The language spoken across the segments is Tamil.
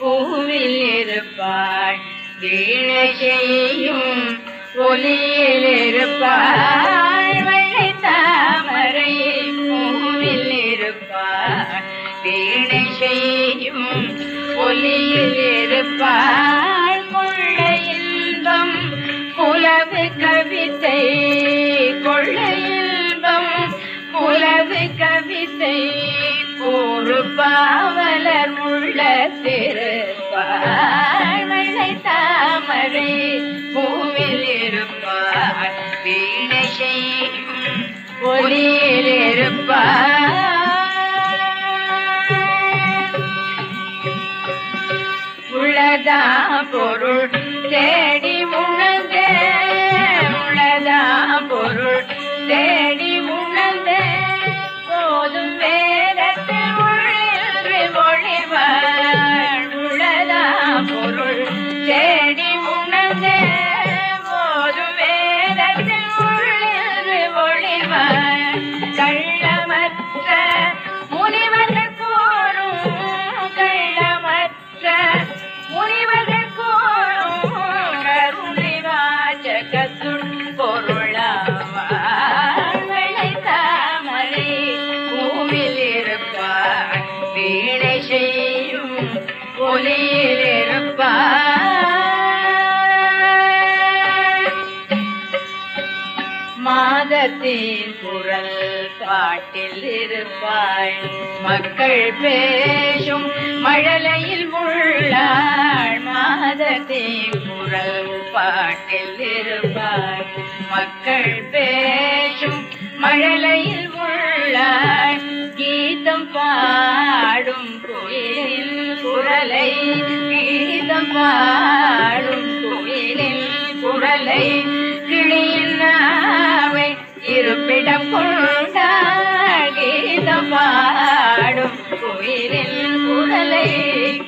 பூவில் இருப்பாள் வீணை செய்யும் ஒலியில் இருப்பாள் வெள்ளை தாமரை பூவில் இருப்பாள் வீணை செய்யும் ஒலியில் இருப்பாள் கொள்ளை இன்பம் புலவு கவிதை கொள்ளை இன்பம் புலவு கவிதை ஒரு பாவலர் உள்ள திருப்பாள் வெள்ளை தாமரை பூவில் இருப்பாள் வீணை செய்யும் ஒலியில் இருப்பாள் உளதா பொருள் தேடி உணர்ந்தே உளதா பொருள் தேடி உணர்ந்தே போதும் வேதத்தில் உள்ளின்று ஒளிவாள் உளதா பொருள் தேடி உணர்ந்தே போதும் வேதத்தில் உள்ளின்று ஒளிவாள் கள்ளமற்ற முனிவர்கள் கூறும் கள்ளமற்ற முனிவர்கள் கூறும் கருணை வாசகத்துள் பொருளாவாள் வெள்ளை தாமரை பூவில் இருப்பாள் வீணை செய்யும் ஒலியில் இருப்பாள் மாதத்தின் குரல் பாட்டில் இருப்பாள் மக்கள் பேசும் மழலையில் உள்ளாள் மாதத்தின் குரல் பாட்டில் இருப்பாள் மக்கள் பேசும் மழலையில் உள்ளாள் கீதம் பாடும் குயிலின் குரலை கீதம் பாடும் குயிலின் குரலை கிளியின் நாவை இருப்பிடம் கொண்டாள் கீதம் பாடும் குயிலின் குரலை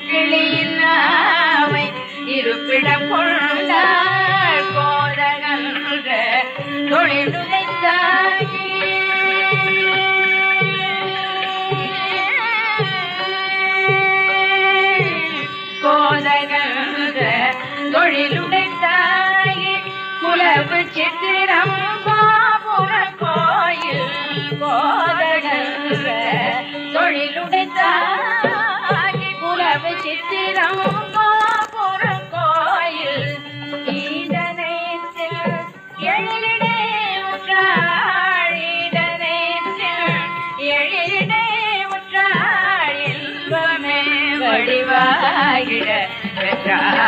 கிளியின் நாவை இருப்பிடம் கொண்டாள் கோதகன்ற தொழிலுதைத்தாகி கோதகன்ற தொழிலுடைத்தாகி குலவு சித்திரம் பாபுர கோயில் கோதகன்ற தொழிலுடைத்தாகி குலவு சித்திரம் பாபுர கோயில் ஈதனைத்தில் எழிலிடை உற்றாள் ஈதனைத்தில் எழிலிடை உற்றாள் இன்பமே வடிவாயிட பெற்றாள்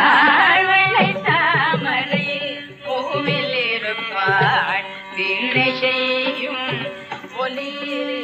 வெள்ளை தாமரை பூவில் இருப்பாள் வீணை செய்யும் ஒலியில்